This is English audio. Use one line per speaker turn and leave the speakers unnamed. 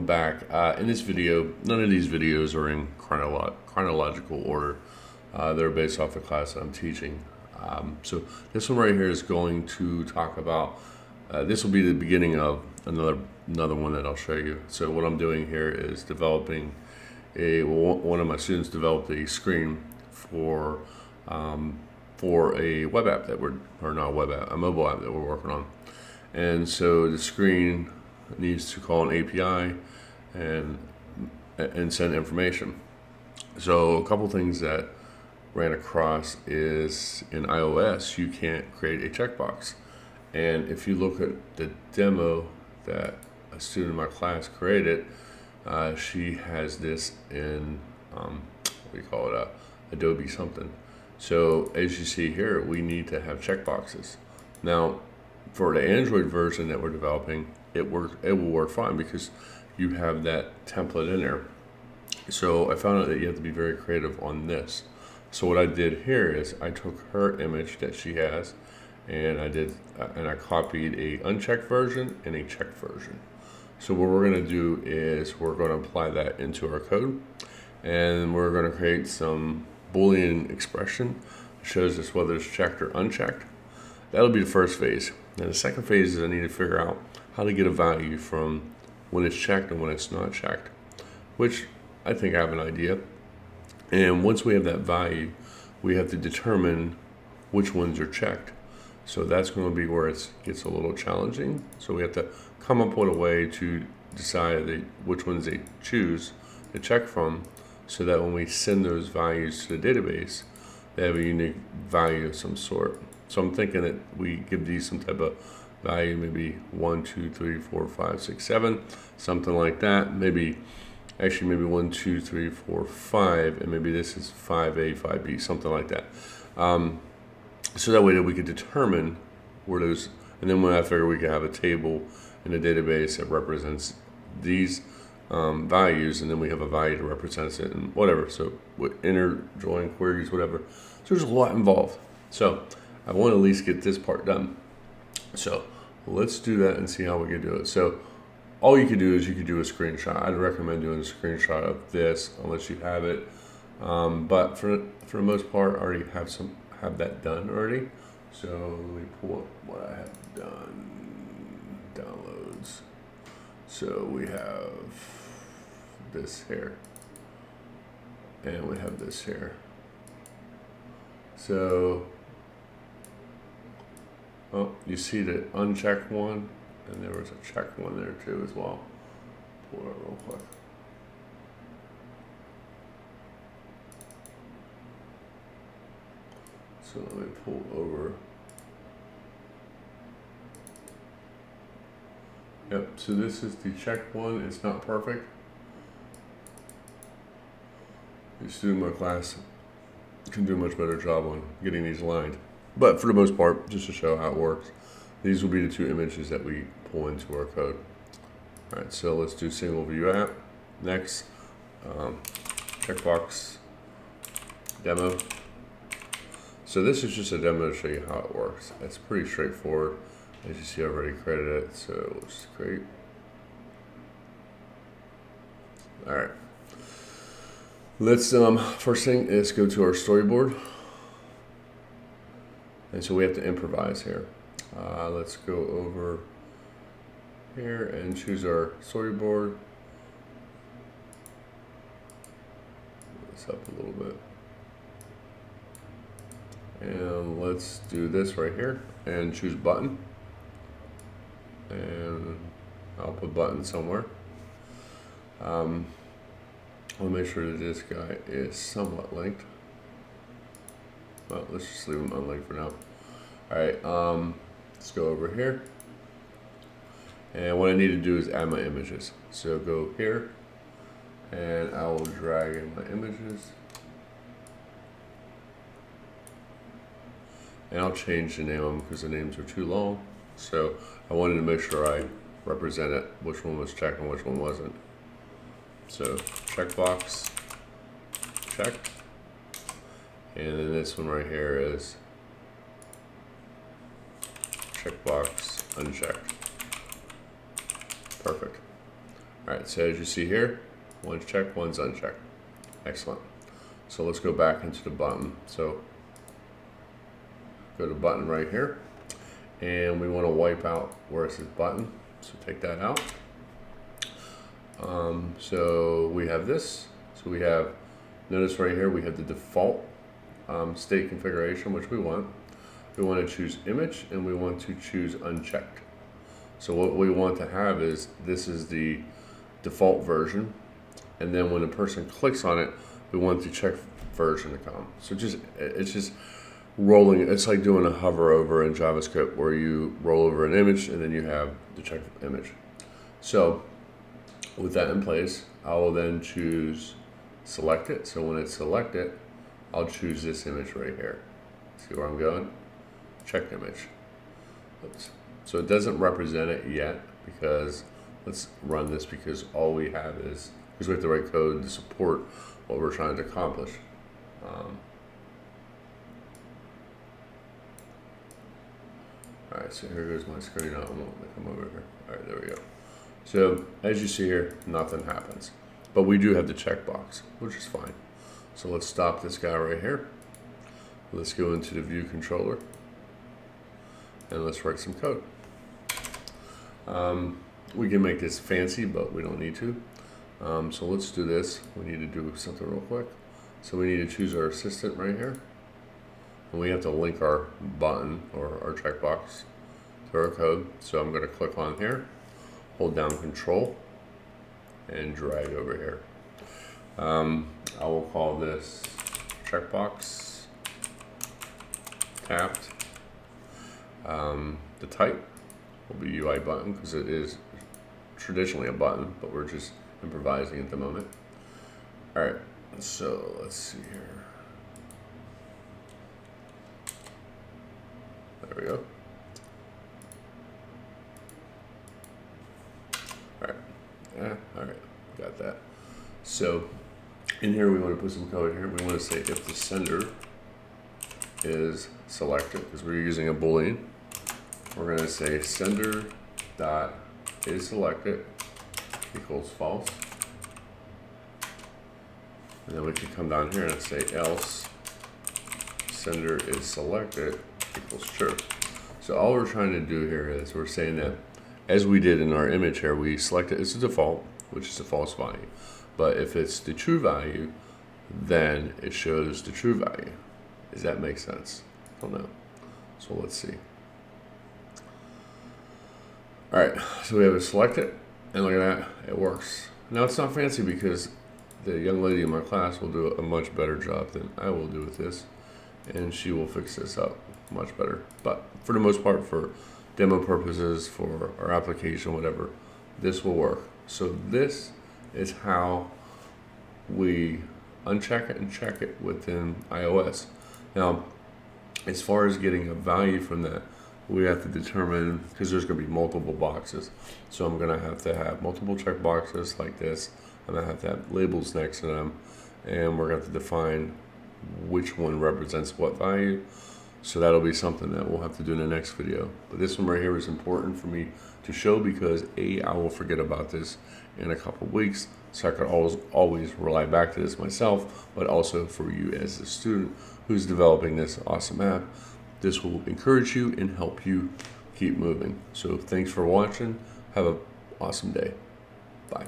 welcome back. In this video, none of these videos are in chronological order. They're based off the class that I'm teaching. So this one right here is going to talk about, this will be the beginning of another one that I'll show you. So what I'm doing here is developing one of my students developed a screen for a web app that a mobile app that we're working on. And so the screen needs to call an API and send information. So a couple things that ran across is in iOS you can't create a checkbox. And if you look at the demo that a student in my class created, she has this in Adobe something. So as you see here, we need to have checkboxes. Now, for the Android version that we're developing, it will work fine because you have that template in there. So I found out that you have to be very creative on this. So what I did here is I took her image that she has, and I copied a unchecked version and a checked version. So what we're going to do is we're going to apply that into our code, and we're going to create some Boolean expression that shows us whether it's checked or unchecked. That'll be the first phase. Now the second phase is I need to figure out how to get a value from when it's checked and when it's not checked, which I think I have an idea. And once we have that value, we have to determine which ones are checked. So that's going to be where it gets a little challenging. So we have to come up with a way to decide which ones they choose to check from, so that when we send those values to the database, they have a unique value of some sort. So I'm thinking that we give these some type of value, maybe 1, 2, 3, 4, 5, 6, 7, something like that. Maybe 1, 2, 3, 4, 5, and maybe this is 5A, 5B, something like that. So that way that we could determine where those, and then when I figure we can have a table in the database that represents these values, and then we have a value that represents it, and whatever. So with inner join queries, whatever. So there's a lot involved. So I want to at least get this part done. So let's do that and see how we can do it. So all you could do is you could do a screenshot. I'd recommend doing a screenshot of this unless you have it. But for the most part, I already have that done already. So let me pull up what I have done. Downloads. So we have this here, and we have this here. So, you see the unchecked one, and there was a checked one there too as well. Pull it up real quick. So let me pull over. Yep, so this is the checked one. It's not perfect. The student in my class can do a much better job on getting these aligned. But for the most part, just to show how it works, these will be the two images that we pull into our code. All right, so let's do single view app. Next, checkbox demo. So this is just a demo to show you how it works. It's pretty straightforward. As you see, I already created it, so let's create. All right. Let's, first thing is go to our storyboard. And so we have to improvise here. Let's go over here and choose our storyboard. Move this up a little bit. And let's do this right here and choose button. And I'll put button somewhere. I'll make sure that this guy is somewhat linked. Well, let's just leave him unlinked for now. All right, let's go over here. And what I need to do is add my images. So go here, and I will drag in my images. And I'll change the name of them because the names are too long. So I wanted to make sure I represented which one was checked and which one wasn't. So checkbox, checked. And then this one right here is checkbox, unchecked. Perfect. All right, so as you see here, one's checked, one's unchecked. Excellent. So let's go back into the button. So go to button right here, and we want to wipe out where it says button. So take that out. So we have this. So we have, notice right here, we have the default state configuration, which we want. We want to choose image, and we want to choose unchecked. So what we want to have is, this is the default version, and then when a person clicks on it, we want the check version to come. So it's just rolling. It's like doing a hover over in JavaScript, where you roll over an image and then you have the check image. So with that in place, I will then choose select it. So when it's selected, I'll choose this image right here. See where I'm going? Check image. Oops. So it doesn't represent it yet, because let's run this, because all we have is, because we have to write code to support what we're trying to accomplish. All right, so here goes my screen. I won't come over here. All right, there we go. So as you see here, nothing happens, but we do have the checkbox, which is fine. So let's stop this guy right here. Let's go into the view controller, and let's write some code. We can make this fancy, but we don't need to. So let's do this. We need to do something real quick. So we need to choose our assistant right here, and we have to link our button or our checkbox to our code. So I'm going to click on here, hold down Control, and drag over here. I will call this checkbox tapped. The type will be UI button, because it is traditionally a button, but we're just improvising at the moment. All right, so let's see here. There we go. All right, all right, got that. So in here, we want to put some code here. We want to say if the sender is selected, because we're using a Boolean. We're going to say sender dot is selected equals false, and then we can come down here and say else sender is selected equals true. So all we're trying to do here is we're saying that, as we did in our image here, we selected it's a default, which is a false value, but if it's the true value, then it shows the true value. Does that make sense? I don't know. So let's see. All right, so we have it selected, and look at that, it works. Now it's not fancy, because the young lady in my class will do a much better job than I will do with this, and she will fix this up much better. But for the most part, for demo purposes, for our application, whatever, this will work. So this is how we uncheck it and check it within iOS. Now, as far as getting a value from that, we have to determine, because there's going to be multiple boxes. So I'm going to have multiple check boxes like this. I'm going to have labels next to them, and we're going to have to define which one represents what value. So that'll be something that we'll have to do in the next video. But this one right here is important for me to show, because I will forget about this in a couple of weeks, so I could always rely back to this myself, but also for you as a student who's developing this awesome app. This will encourage you and help you keep moving. So thanks for watching. Have an awesome day. Bye.